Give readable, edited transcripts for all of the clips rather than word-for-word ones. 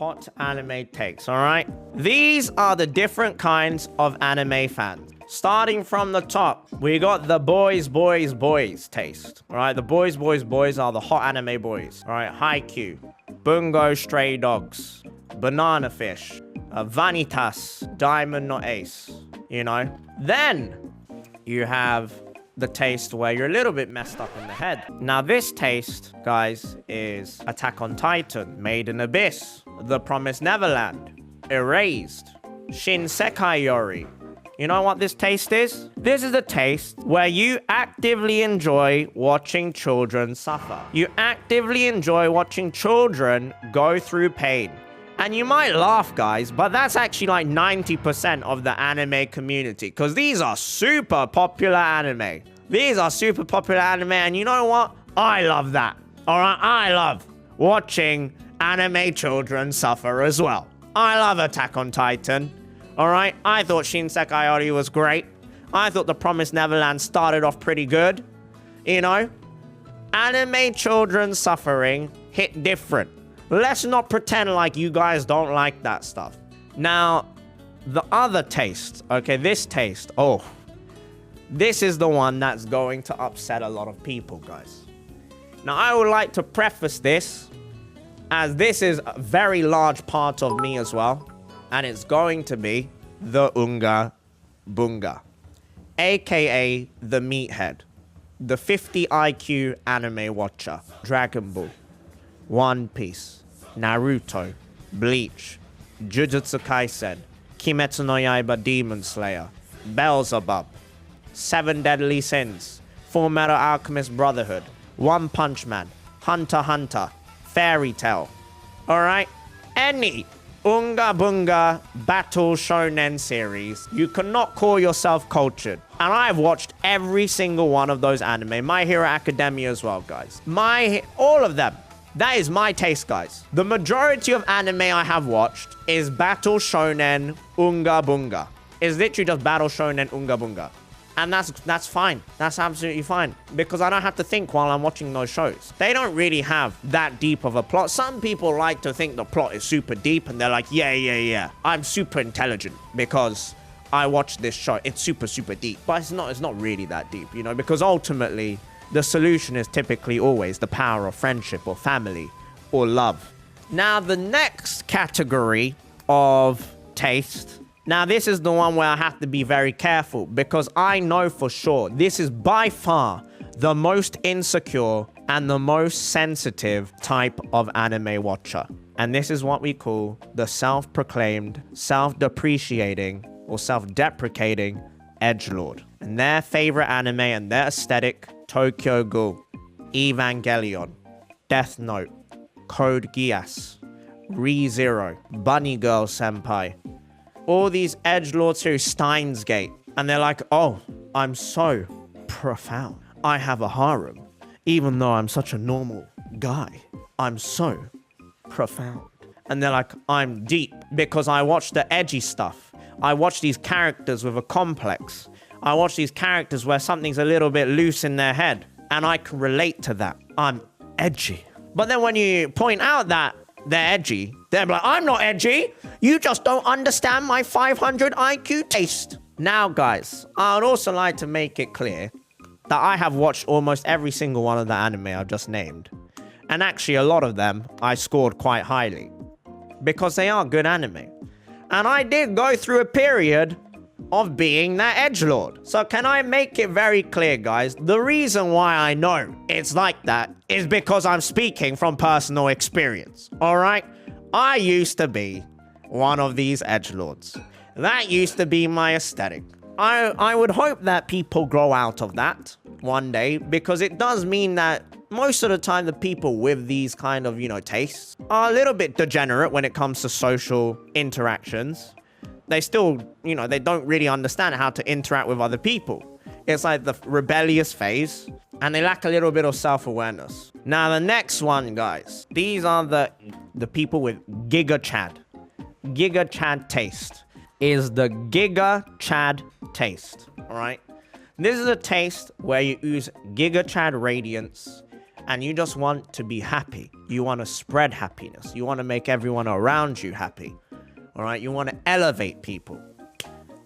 hot anime takes, all right? These are the different kinds of anime fans. Starting from the top, we got the boys taste, all right? The boys are the hot anime boys, all right? Haikyuu, Bungo Stray Dogs, Banana Fish, Vanitas, Diamond Not Ace, you know? Then you have the taste where you're a little bit messed up in the head. Now this taste, guys, is Attack on Titan, Made in Abyss, The Promised Neverland, Erased, Shinsekai Yori. You know what this taste is? This is the taste where you actively enjoy watching children suffer. You actively enjoy watching children go through pain. And you might laugh, guys, but that's actually like 90% of the anime community, because these are super popular anime. These are super popular anime, and you know what? I love that. All right, I love watching anime children suffer as well. I love Attack on Titan. All right, I thought Shinsekai Yori was great. I thought The Promised Neverland started off pretty good. You know, anime children suffering hit different. Let's not pretend like you guys don't like that stuff. Now, the other taste, okay, this taste, oh, this is the one that's going to upset a lot of people, guys. Now, I would like to preface this, as this is a very large part of me as well, and it's going to be the Unga Bunga, aka the Meathead, the 50 IQ anime watcher, Dragon Ball, One Piece, Naruto, Bleach, Jujutsu Kaisen, Kimetsu no Yaiba Demon Slayer, Beelzebub, Seven Deadly Sins, Full Metal Alchemist Brotherhood, One Punch Man, Hunter x Hunter, Fairy Tail. Alright? Any Unga Bunga Battle Shonen series, you cannot call yourself cultured. And I've watched every single one of those anime. My Hero Academia as well, guys. All of them. That is my taste, guys. The majority of anime I have watched is Battle Shonen Unga Bunga. It's literally just Battle Shonen Unga Bunga. And that's fine. That's absolutely fine. Because I don't have to think while I'm watching those shows. They don't really have that deep of a plot. Some people like to think the plot is super deep and they're like, yeah. I'm super intelligent because I watched this show. It's super deep. But it's not really that deep, you know, because ultimately the solution is typically always the power of friendship or family or love. Now, the next category of taste. Now, this is the one where I have to be very careful because I know for sure this is by far the most insecure and the most sensitive type of anime watcher. And this is what we call the self-proclaimed, self-depreciating, or self-deprecating edgelord. And their favorite anime and their aesthetic, Tokyo Ghoul, Evangelion, Death Note, Code Geass, Re:Zero, Bunny Girl Senpai. All these edgelords who Steins Gate. And they're like, oh, I'm so profound. I have a harem. Even though I'm such a normal guy, I'm so profound. And they're like, I'm deep because I watch the edgy stuff. I watch these characters with a complex. I watch these characters where something's a little bit loose in their head. And I can relate to that. I'm edgy. But then when you point out that they're edgy, they're like, I'm not edgy. You just don't understand my 500 IQ taste. Now, guys, I would also like to make it clear that I have watched almost every single one of the anime I've just named. And actually, a lot of them I scored quite highly because they are good anime. And I did go through a period of being that edgelord. So can I make it very clear, guys? The reason why I know it's like that is because I'm speaking from personal experience. All right? I used to be one of these edgelords. That used to be my aesthetic. I would hope that people grow out of that one day, because it does mean that most of the time the people with these kind of, you know, tastes are a little bit degenerate when it comes to social interactions. They still, you know, they don't really understand how to interact with other people. It's like the rebellious phase, and they lack a little bit of self-awareness. Now, the next one, guys, these are the people with Giga Chad. Giga Chad taste is the Giga Chad taste, all right? This is a taste where you use Giga Chad radiance and you just want to be happy. You want to spread happiness. You want to make everyone around you happy. All right? You want to elevate people.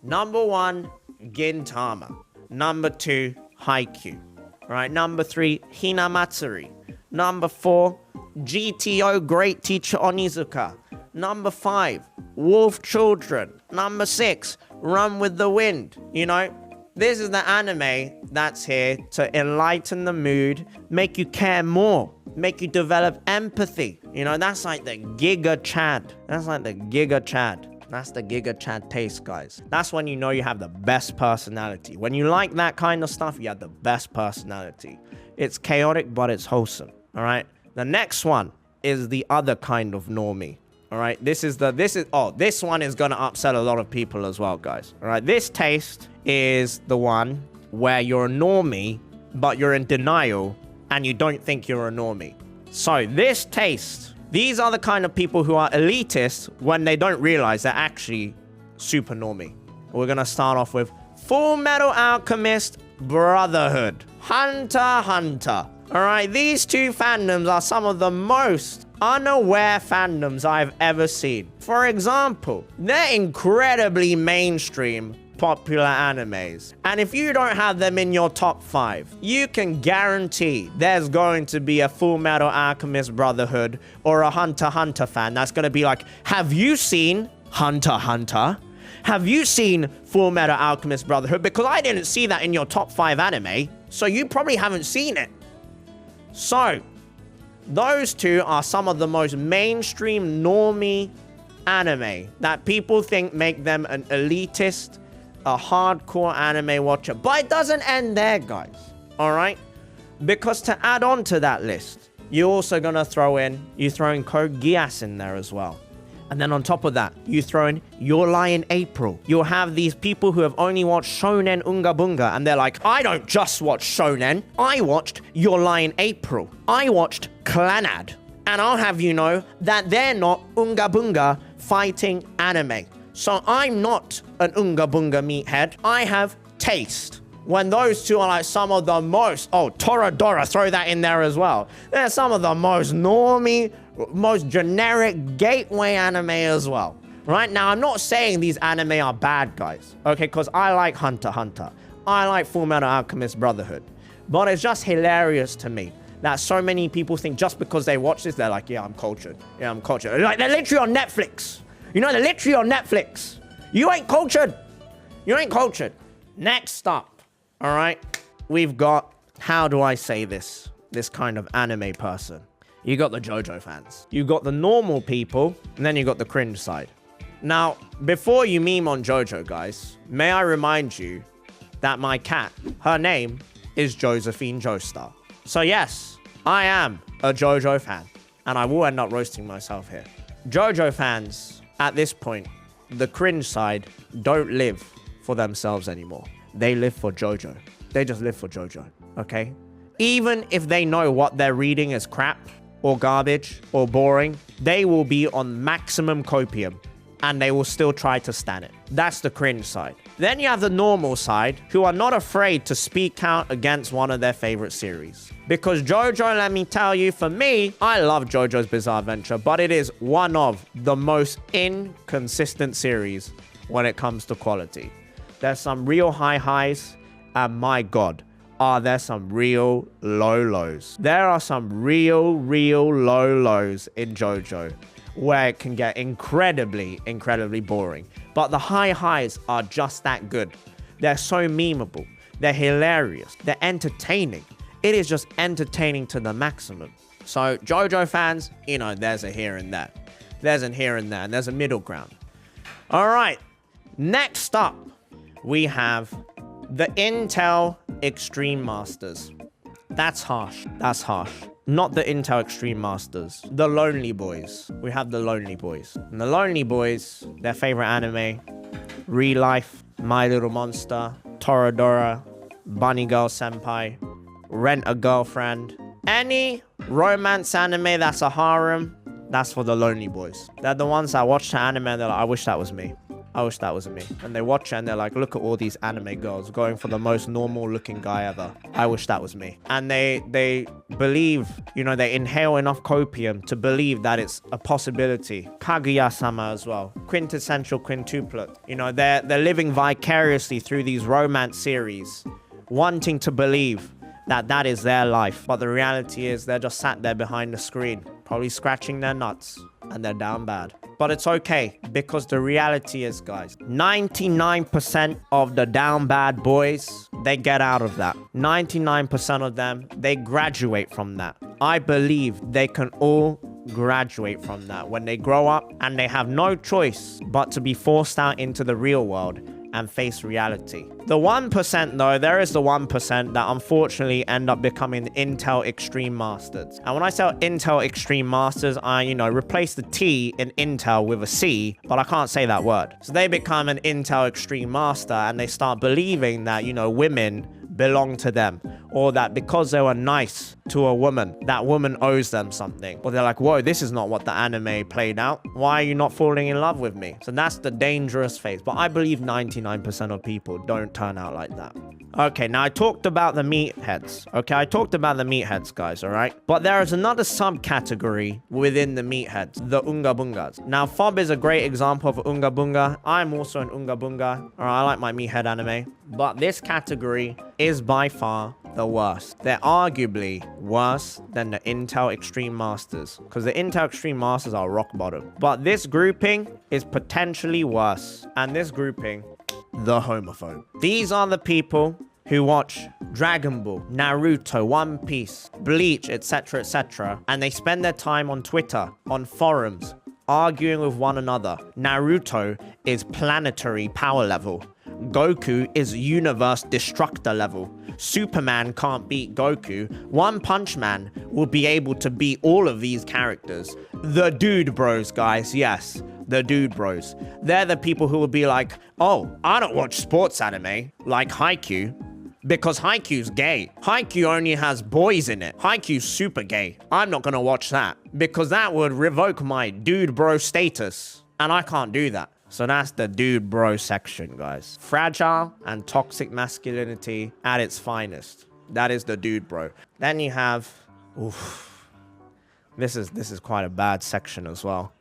Number 1, Gintama. Number 2, Haikyuu. All right? Number 3, Hinamatsuri. Number 4, GTO Great Teacher Onizuka. Number 5, Wolf Children. Number 6, Run with the Wind. You know, this is the anime that's here to enlighten the mood, make you care more, make you develop empathy. You know, that's like the Giga Chad. That's like the Giga Chad. That's the Giga Chad taste, guys. That's when you know you have the best personality. When you like that kind of stuff, you have the best personality. It's chaotic, but it's wholesome. All right? The next one is the other kind of normie. All right, this one is gonna upset a lot of people as well, guys. All right, this taste is the one where you're a normie, but you're in denial and you don't think you're a normie. So this taste, these are the kind of people who are elitist when they don't realize they're actually super normie. We're gonna start off with Full Metal Alchemist Brotherhood. Hunter x Hunter. All right, these two fandoms are some of the most unaware fandoms I've ever seen. For example, they're incredibly mainstream, popular animes. And if you don't have them in your top 5, you can guarantee there's going to be a Full Metal Alchemist Brotherhood or a Hunter x Hunter fan that's going to be like, have you seen Hunter x Hunter? Have you seen Full Metal Alchemist Brotherhood? Because I didn't see that in your top 5 anime, so you probably haven't seen it. So, those two are some of the most mainstream normie anime that people think make them an elitist, a hardcore anime watcher. But it doesn't end there, guys. All right? Because to add on to that list, you're also going to throw in Code Geass in there as well. And then on top of that, you throw in Your Lie in April. You'll have these people who have only watched Shonen Unga Bunga, and they're like, I don't just watch Shonen. I watched Your Lie in April. I watched Clannad. And I'll have you know that they're not Unga Bunga fighting anime. So I'm not an Unga Bunga meathead. I have taste. When those two are like some of the most... Oh, Toradora, throw that in there as well. They're some of the most normie, most generic gateway anime as well. Right? Now, I'm not saying these anime are bad, guys. Okay? Because I like Hunter x Hunter. I like Full Metal Alchemist Brotherhood. But it's just hilarious to me that so many people think just because they watch this, they're like, yeah, I'm cultured. Yeah, I'm cultured. Like, they're literally on Netflix. You know, they're literally on Netflix. You ain't cultured. You ain't cultured. Next up. All right, we've got, how do I say this kind of anime person. You got the JoJo fans. You got the normal people, and then you got the cringe side. Now, before you meme on JoJo, guys, may I remind you that my cat, her name is Josephine Joestar. So yes, I am a JoJo fan, and I will end up roasting myself here. JoJo fans, at this point, the cringe side don't live for themselves anymore. They live for JoJo. They just live for JoJo, okay? Even if they know what they're reading is crap or garbage or boring, they will be on maximum copium and they will still try to stan it. That's the cringe side. Then you have the normal side who are not afraid to speak out against one of their favorite series. Because JoJo, let me tell you, for me, I love JoJo's Bizarre Adventure, but it is one of the most inconsistent series when it comes to quality. There's some real high highs, and my God, are there some real low lows. There are some real low lows in JoJo where it can get incredibly boring. But the high highs are just that good. They're so memeable. They're hilarious. They're entertaining. It is just entertaining to the maximum. So JoJo fans, you know, there's a here and there. There's a here and there, and there's a middle ground. All right, next up, we have the Intel Extreme Masters. That's harsh. That's harsh. Not the Intel Extreme Masters. The Lonely Boys. We have the Lonely Boys. And the Lonely Boys, their favorite anime, Real Life, My Little Monster, Toradora, Bunny Girl Senpai, Rent a Girlfriend. Any romance anime that's a harem, that's for the Lonely Boys. They're the ones that watch the anime and they're like, I wish that was me. I wish that was me. And they watch it and they're like, look at all these anime girls going for the most normal looking guy ever. I wish that was me. And they believe, you know, they inhale enough copium to believe that it's a possibility. Kaguya-sama as well. Quintessential quintuplet. You know, they're living vicariously through these romance series, wanting to believe that that is their life. But the reality is they're just sat there behind the screen, probably scratching their nuts, and they're down bad. But it's okay, because the reality is, guys, 99% of the down bad boys, they get out of that. 99% of them, they graduate from that. I believe they can all graduate from that when they grow up and they have no choice but to be forced out into the real world and face reality. The 1% though, there is the 1% that unfortunately end up becoming Intel Extreme Masters. And when I say Intel Extreme Masters, I, you know, replace the T in Intel with a C, but I can't say that word. So they become an Intel Extreme Master and they start believing that, you know, women belong to them, or that because they were nice to a woman, that woman owes them something. Or they're like, whoa, this is not what the anime played out. Why are you not falling in love with me? So that's the dangerous phase. But I believe 99% of people don't turn out like that. Okay, now I talked about the meatheads. Okay, I talked about the meatheads, guys, all right? But there is another subcategory within the meatheads, the Unga Bungas. Now, Fob is a great example of Unga Bunga. I'm also an Unga Bunga. All right, I like my meathead anime. But this category is by far the worst. They're arguably worse than the Intel Extreme Masters, because the Intel Extreme Masters are rock bottom. But this grouping is potentially worse. And this grouping, the homophobe. These are the people who watch Dragon Ball, Naruto, One Piece, Bleach, etc., and they spend their time on Twitter, on forums, arguing with one another. Naruto is planetary power level. Goku is universe destructor level. Superman can't beat Goku. One Punch Man will be able to beat all of these characters. The dude bros, guys, yes. The dude bros. They're the people who will be like, oh, I don't watch sports anime like Haikyuu because Haikyuu's gay. Haikyuu only has boys in it. Haikyuu's super gay. I'm not gonna watch that because that would revoke my dude bro status, and I can't do that. So that's the dude bro section, guys. Fragile and toxic masculinity at its finest. That is the dude bro. Then you have, oof, this is quite a bad section as well.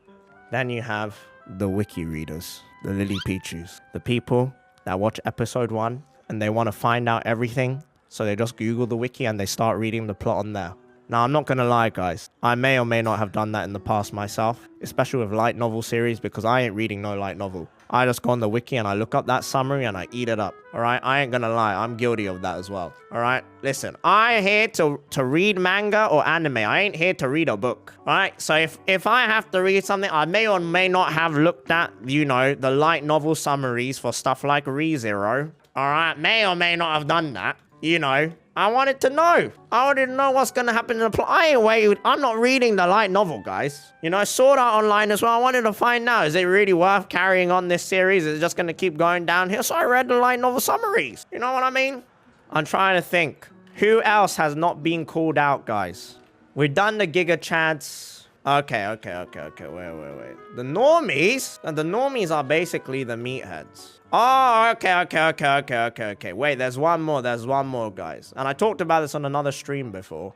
Then you have the wiki readers, the Lily Pichus, the people that watch episode 1 and they want to find out everything. So they just Google the wiki and they start reading the plot on there. Now, I'm not going to lie, guys. I may or may not have done that in the past myself, especially with light novel series, because I ain't reading no light novel. I just go on the wiki and I look up that summary and I eat it up. All right? I ain't going to lie. I'm guilty of that as well. All right? Listen, I'm here to read manga or anime. I ain't here to read a book. All right? So if I have to read something, I may or may not have looked at, you know, the light novel summaries for stuff like ReZero. All right? May or may not have done that. You know, I wanted to know. I wanted to know what's going to happen in the plot. I'm not reading the light novel, guys. You know, I saw that online as well. I wanted to find out, is it really worth carrying on this series? Is it just going to keep going downhill? So I read the light novel summaries. You know what I mean? I'm trying to think. Who else has not been called out, guys? We've done the Giga Chads. Okay. Wait. The normies? And the normies are basically the meatheads. Oh, okay. Wait, there's one more, guys. And I talked about this on another stream before.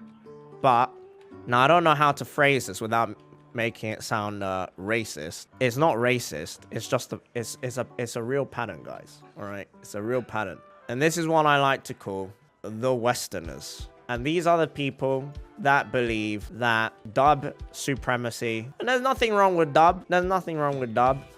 But, now I don't know how to phrase this without making it sound racist. It's not racist. It's just it's a real pattern, guys. All right? It's a real pattern. And this is what I like to call the Westerners. And these are the people that believe that dub supremacy. And there's nothing wrong with dub.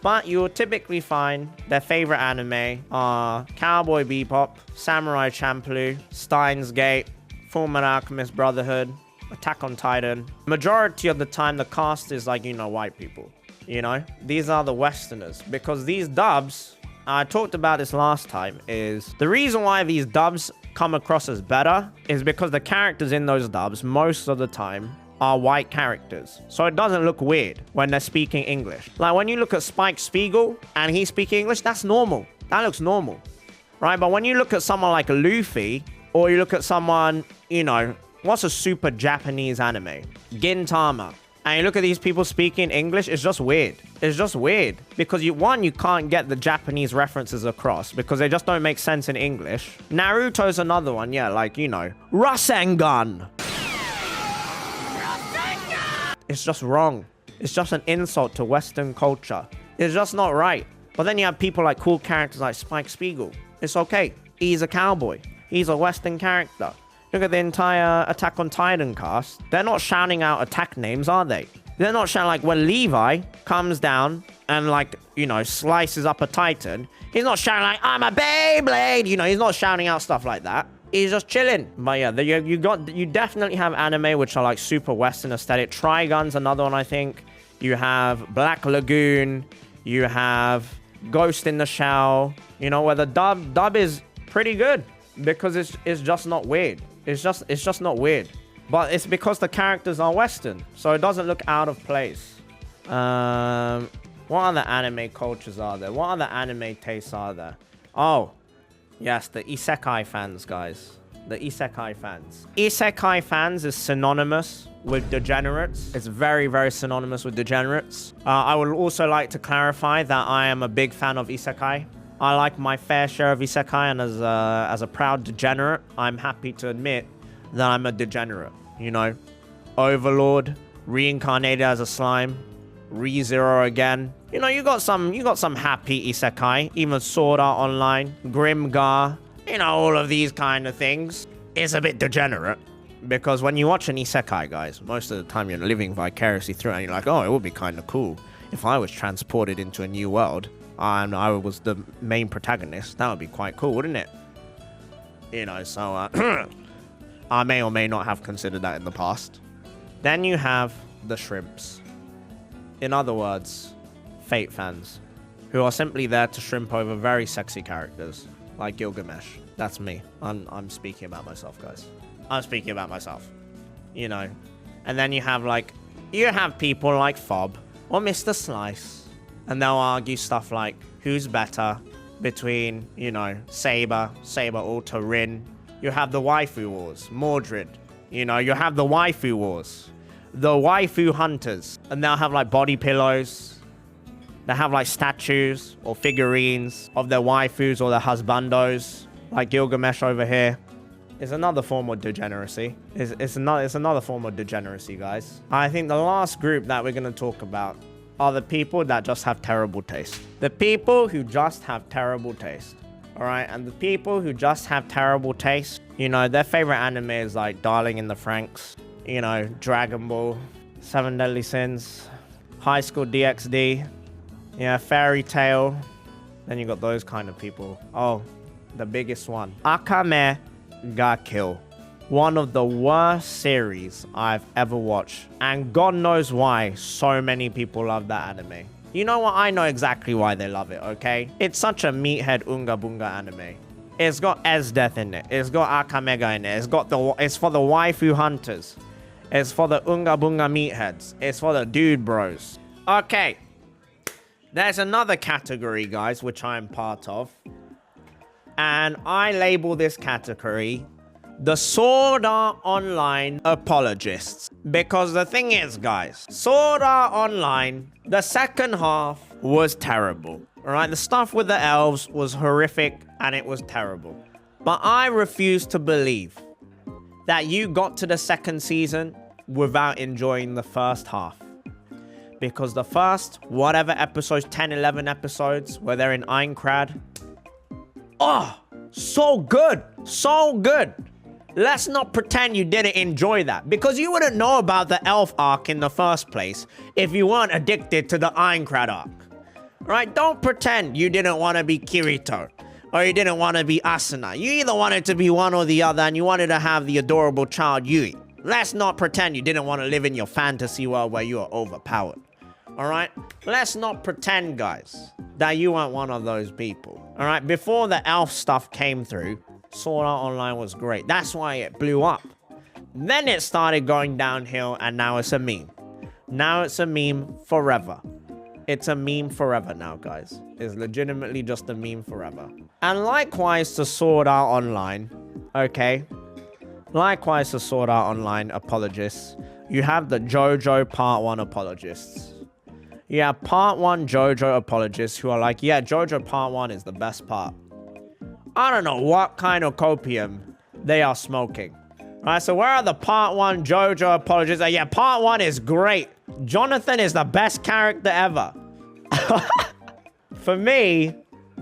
But you will typically find their favorite anime are Cowboy Bebop, Samurai Champloo, Steins Gate, Fullmetal Alchemist Brotherhood, Attack on Titan. Majority of the time, the cast is like, you know, white people. You know? These are the Westerners. Because these dubs, I talked about this last time, is the reason why these dubs come across as better is because the characters in those dubs most of the time are white characters, so it doesn't look weird when they're speaking English. Like when you look at Spike Spiegel and he's speaking English, that's normal. That looks normal, right? But when you look at someone like Luffy, or you look at someone, you know, what's a super Japanese anime? Gintama. and you look at these people speaking English, it's just weird. It's just weird. Because you can't get the Japanese references across because they just don't make sense in English. Naruto's another one, yeah, like, you know, Rasengan. It's just wrong. It's just an insult to Western culture. It's just not right. But then you have people like cool characters like Spike Spiegel. It's okay. He's a cowboy. He's a Western character. Look at the entire Attack on Titan cast. They're not shouting out attack names, are they? They're not shouting like when Levi comes down and like, you know, slices up a Titan. He's not shouting like, I'm a Beyblade. You know, he's not shouting out stuff like that. He's just chilling. But yeah, you definitely have anime which are like super Western aesthetic. Trigun's another one, I think. You have Black Lagoon. You have Ghost in the Shell. You know, where the dub is pretty good because it's just not weird. It's just not weird. But it's because the characters are Western, so it doesn't look out of place. What other anime cultures are there? What other anime tastes are there? Oh, yes, the isekai fans, guys. The isekai fans. Isekai fans is synonymous with degenerates. It's very, very synonymous with degenerates. I would also like to clarify that I am a big fan of isekai. I like my fair share of isekai, and as a proud degenerate, I'm happy to admit that I'm a degenerate. You know, Overlord, reincarnated as a slime, ReZero again. You know, you got some happy isekai, even Sword Art Online, Grimgar. You know, all of these kind of things. It's a bit degenerate because when you watch an isekai, guys, most of the time you're living vicariously through it, and you're like, oh, it would be kind of cool if I was transported into a new world. And I was the main protagonist. That would be quite cool, wouldn't it? You know, so I may or may not have considered that in the past. Then you have the shrimps. In other words, Fate fans, who are simply there to shrimp over very sexy characters like Gilgamesh. That's me. I'm speaking about myself, guys. I'm speaking about myself. You know. And then you have people like Fob or Mr. Slice. And they'll argue stuff like, who's better between, you know, Saber Ultra Rin. You have the waifu wars, Mordred. You know, you have the waifu wars. The waifu hunters. And they'll have like body pillows. They have like statues or figurines of their waifus or their husbandos. Like Gilgamesh over here. It's another form of degeneracy. It's another form of degeneracy, guys. I think the last group that we're going to talk about are the people that just have terrible taste. The people who just have terrible taste. Alright, and the people who just have terrible taste, you know, their favorite anime is like Darling in the Franxx, you know, Dragon Ball, Seven Deadly Sins, High School DxD, yeah, Fairy Tail. Then you got those kind of people. Oh, the biggest one. Akame ga Kill. One of the worst series I've ever watched. And God knows why so many people love that anime. You know what? I know exactly why they love it, okay? It's such a meathead Unga Bunga anime. It's got Esdeath in it. It's got Akamega in it. It's for the waifu hunters. It's for the Unga Bunga meatheads. It's for the dude bros. Okay. There's another category, guys, which I'm part of. And I label this category the Sword Art Online apologists. Because the thing is, guys, Sword Art Online, the second half was terrible. Alright, the stuff with the elves was horrific and it was terrible. But I refuse to believe that you got to the second season without enjoying the first half. Because the first, whatever episodes, 10, 11 episodes, where they're in Aincrad. Oh, so good. So good. Let's not pretend you didn't enjoy that, because you wouldn't know about the elf arc in the first place if you weren't addicted to the Aincrad arc. Right? Don't pretend you didn't want to be Kirito or you didn't want to be Asuna. You either wanted to be one or the other, and you wanted to have the adorable child Yui. Let's not pretend you didn't want to live in your fantasy world where you are overpowered. Alright? Let's not pretend, guys, that you weren't one of those people. Alright? Before the elf stuff came through, Sword Art Online was great. That's why it blew up. Then it started going downhill, and now it's a meme. Now it's a meme forever. It's a meme forever now, guys. It's legitimately just a meme forever. And likewise to Sword Art Online, okay? Likewise to Sword Art Online apologists, you have the JoJo Part 1 apologists. You have Part 1 JoJo apologists who are like, yeah, JoJo Part 1 is the best part. I don't know what kind of copium they are smoking. All right, so where are the Part 1 JoJo apologists? Yeah, Part 1 is great. Jonathan is the best character ever. For me,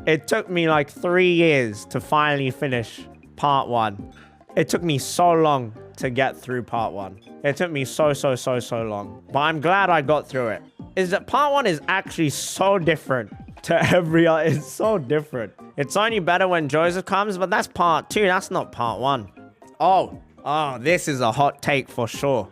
it took me like 3 years to finally finish Part 1. It took me so long to get through Part 1. It took me so long. But I'm glad I got through it. Is that Part 1 is actually so different to every other. It's so different. It's only better when Joseph comes, but that's Part 2. That's not Part 1. Oh, this is a hot take for sure.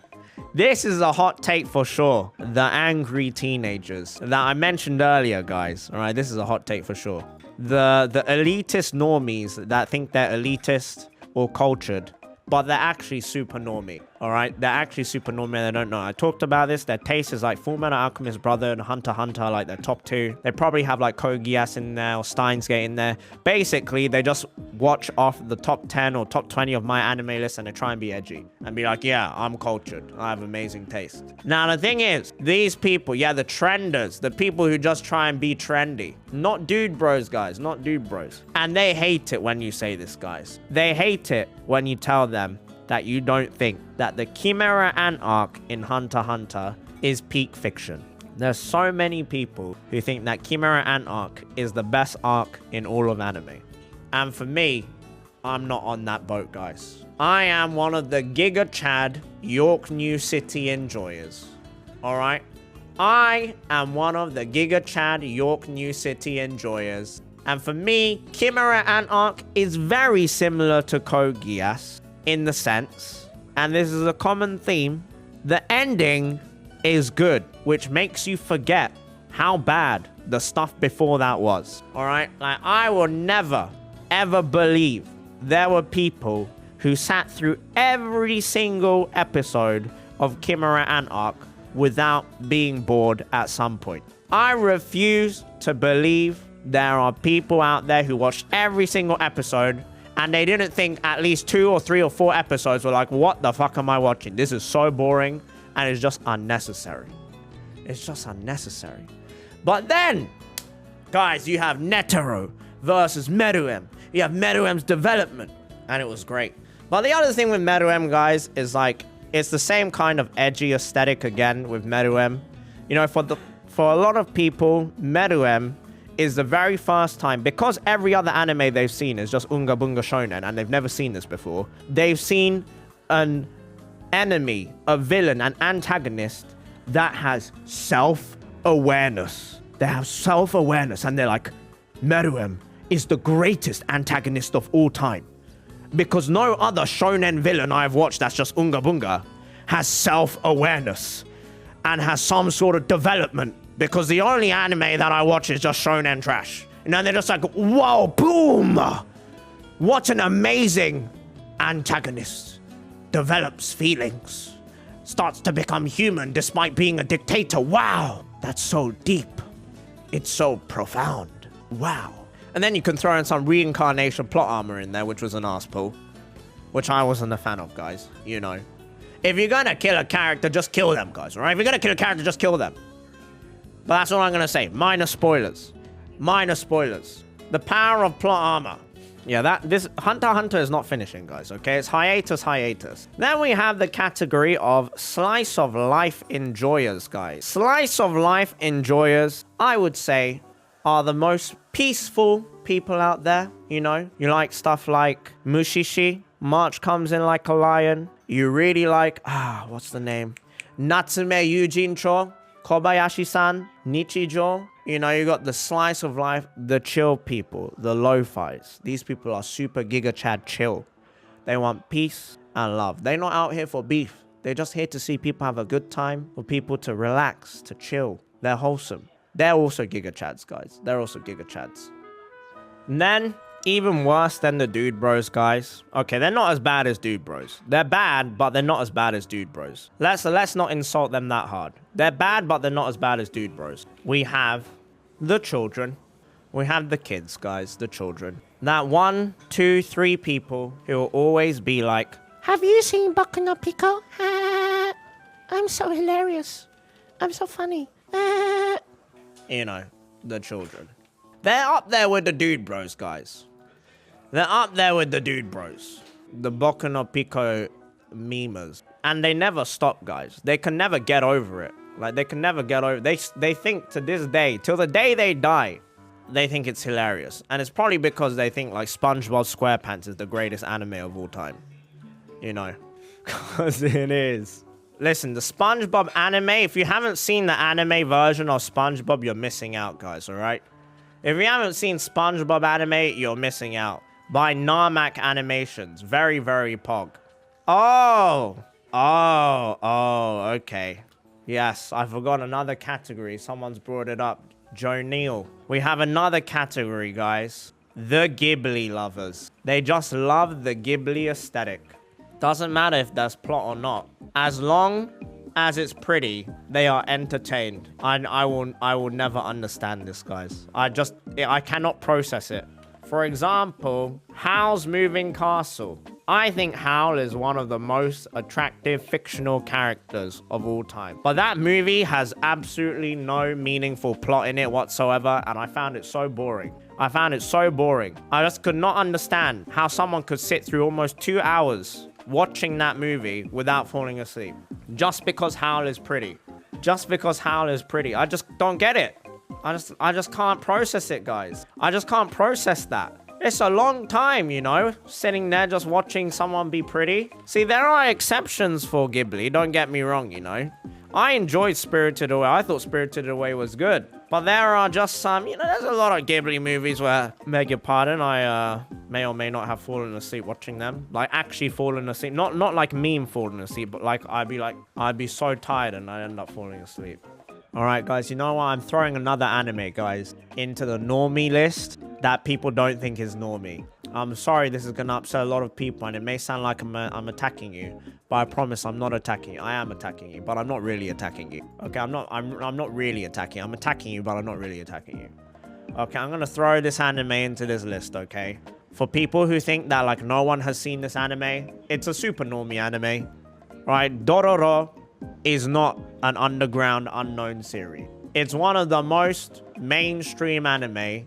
This is a hot take for sure. The angry teenagers that I mentioned earlier, guys. All right, this is a hot take for sure. The elitist normies that think they're elitist or cultured, but they're actually super normie. All right, they're actually super normie and they don't know. I talked about this. Their taste is like Fullmetal Alchemist Brother and Hunter x Hunter, like their top 2. They probably have like Code Geass in there or Steins Gate in there. Basically, they just watch off the top 10 or top 20 of my anime list and they try and be edgy and be like, yeah, I'm cultured. I have amazing taste. Now, the thing is, these people, yeah, the trenders, the people who just try and be trendy, not dude bros, guys, not dude bros. And they hate it when you say this, guys. They hate it when you tell them that you don't think that the Chimera Ant arc in Hunter x Hunter is peak fiction. There's so many people who think that Chimera Ant arc is the best arc in all of anime. And for me, I'm not on that boat, guys. I am one of the Giga Chad York New City enjoyers. Alright? I am one of the Giga Chad York New City enjoyers. And for me, Chimera Ant arc is very similar to Code Geass in the sense, and this is a common theme, the ending is good, which makes you forget how bad the stuff before that was. All right? Like, I will never, ever believe there were people who sat through every single episode of Chimera Ant arc without being bored at some point. I refuse to believe there are people out there who watched every single episode and they didn't think at least 2 or 3 or 4 episodes were like, what the fuck am I watching? This is so boring and it's just unnecessary. It's just unnecessary. But then, guys, you have Netero versus Meruem. You have Meruem's development and it was great. But the other thing with Meruem, guys, is like, it's the same kind of edgy aesthetic again with Meruem. You know, for a lot of people, Meruem is the very first time, because every other anime they've seen is just Unga Bunga Shonen, and they've never seen this before. They've seen an enemy, a villain, an antagonist that has self-awareness. They have self-awareness, and they're like, Meruem is the greatest antagonist of all time. Because no other shonen villain I've watched that's just Unga Bunga has self-awareness and has some sort of development. Because the only anime that I watch is just shonen trash. And then they're just like, whoa, boom! What an amazing antagonist. Develops feelings. Starts to become human despite being a dictator. Wow! That's so deep. It's so profound. Wow. And then you can throw in some reincarnation plot armor in there, which was an arse pull. Which I wasn't a fan of, guys. You know. If you're gonna kill a character, just kill them, guys, alright? If you're gonna kill a character, just kill them. But that's all I'm gonna say. Minor spoilers. Minor spoilers. The power of plot armor. Yeah, this Hunter x Hunter is not finishing, guys, okay? It's hiatus. Then we have the category of slice of life enjoyers, guys. Slice of life enjoyers, I would say, are the most peaceful people out there, you know? You like stuff like Mushishi, March Comes In Like a Lion. You really like, what's the name? Natsume Yujincho, Kobayashi-san, Nichijou. You know, you got the slice of life, the chill people, the lo-fis. These people are super Giga Chad chill. They want peace and love. They're not out here for beef. They're just here to see people have a good time, for people to relax, to chill. They're wholesome. They're also Giga Chads, guys. They're also Giga Chads. And then, even worse than the Dude Bros, guys. Okay, they're not as bad as Dude Bros. They're bad, but they're not as bad as Dude Bros. Let's not insult them that hard. They're bad, but they're not as bad as Dude Bros. We have the children. We have the kids, guys, the children. That 1, 2, 3 people who will always be like, have you seen Boku no Pico? I'm so hilarious. I'm so funny. You know, the children. They're up there with the dude bros, guys. They're up there with the dude bros. The Boku no Pico memers. And they never stop, guys. They can never get over it. Like, they can never get over... They think to this day, till the day they die, they think it's hilarious. And it's probably because they think, like, SpongeBob SquarePants is the greatest anime of all time. You know. Because it is. Listen, the SpongeBob anime, if you haven't seen the anime version of SpongeBob, you're missing out, guys, alright? If you haven't seen SpongeBob anime, you're missing out. By Narmak Animations. Very, very pog. Oh, okay. Yes, I forgot another category. Someone's brought it up. Joe Neal. We have another category, guys. The Ghibli lovers. They just love the Ghibli aesthetic. Doesn't matter if there's plot or not. As long as it's pretty, they are entertained. I will never understand this, guys. I cannot process it. For example, Howl's Moving Castle. I think Howl is one of the most attractive fictional characters of all time. But that movie has absolutely no meaningful plot in it whatsoever, and I found it so boring. I just could not understand how someone could sit through almost 2 hours watching that movie without falling asleep. Just because Howl is pretty. I just don't get it. I just can't process it, guys. I just can't process that. It's a long time, you know, sitting there just watching someone be pretty. See, there are exceptions for Ghibli, don't get me wrong, you know. I enjoyed Spirited Away. I thought Spirited Away was good. But there are just some, you know, there's a lot of Ghibli movies where, beg your pardon, I may or may not have fallen asleep watching them. Like, actually fallen asleep. Not like meme falling asleep, but like, I'd be so tired and I'd end up falling asleep. Alright, guys, you know what? I'm throwing another anime, guys, into the normie list that people don't think is normie. I'm sorry this is going to upset a lot of people, and it may sound like I'm attacking you, but I promise I'm not attacking you. I am attacking you, but I'm not really attacking you. Okay, I'm not really attacking you. I'm attacking you, but I'm not really attacking you. Okay, I'm going to throw this anime into this list, okay? For people who think that, like, no one has seen this anime, it's a super normie anime, right? Dororo is not an underground unknown series. It's one of the most mainstream anime.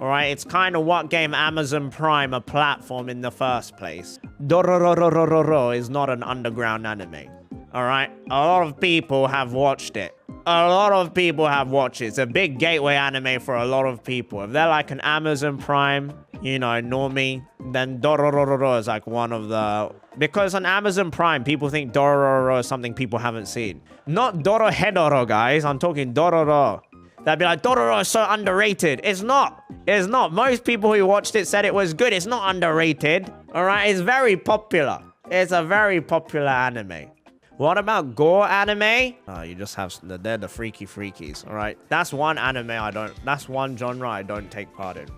Alright, it's kind of what gave Amazon Prime a platform in the first place. Dororo is not an underground anime. Alright, a lot of people have watched it. It's a big gateway anime for a lot of people. If they're like an Amazon Prime, you know, normie, then Dororo is like one of the... Because on Amazon Prime, people think Dororo is something people haven't seen. Not Dorohedoro, guys. I'm talking Dororo. They'd be like, Dororo is so underrated. It's not. It's not. Most people who watched it said it was good. It's not underrated. Alright, it's very popular. It's a very popular anime. What about gore anime? Oh, you just have... They're the freaky freakies, alright? That's one anime that's one genre I don't take part in.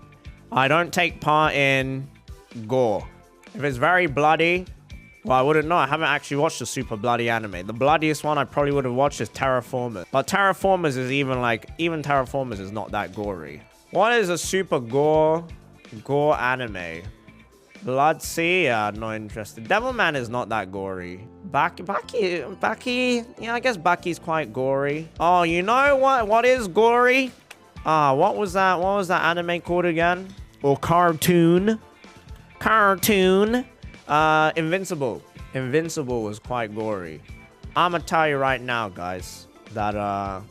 I don't take part in gore. If it's very bloody... Well, I wouldn't know. I haven't actually watched a super bloody anime. The bloodiest one I probably would have watched is Terraformers. But Terraformers is even Terraformers is not that gory. What is a super gore anime? Blood Sea? Yeah, not interested. Devilman is not that gory. Baki, yeah, I guess Baki's quite gory. Oh, you know what? What is gory? What was that? What was that anime called again? Or cartoon? Invincible. Invincible was quite gory. I'm gonna tell you right now, guys, that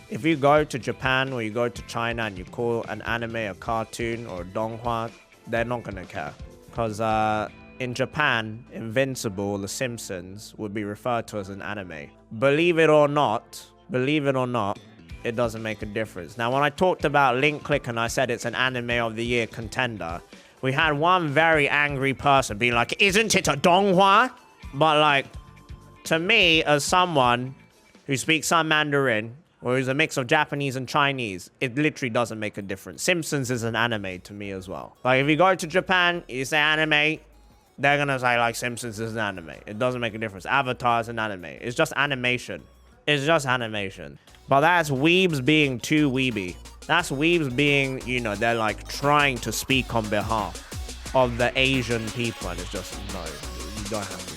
if you go to Japan or you go to China and you call an anime a cartoon or a donghua, they're not gonna care. Because in Japan, Invincible, The Simpsons, would be referred to as an anime. Believe it or not, it doesn't make a difference. Now, when I talked about Link Click and I said it's an anime of the year contender, we had one very angry person being like, isn't it a donghua? But like, to me, as someone who speaks some Mandarin, or who's a mix of Japanese and Chinese, it literally doesn't make a difference. Simpsons is an anime to me as well. Like, if you go to Japan, you say anime, they're gonna say like Simpsons is an anime. It doesn't make a difference. Avatar is an anime. It's just animation. But that's weebs being too weeby. That's weebs being, you know, they're like trying to speak on behalf of the Asian people, and it's just, no, you don't have to.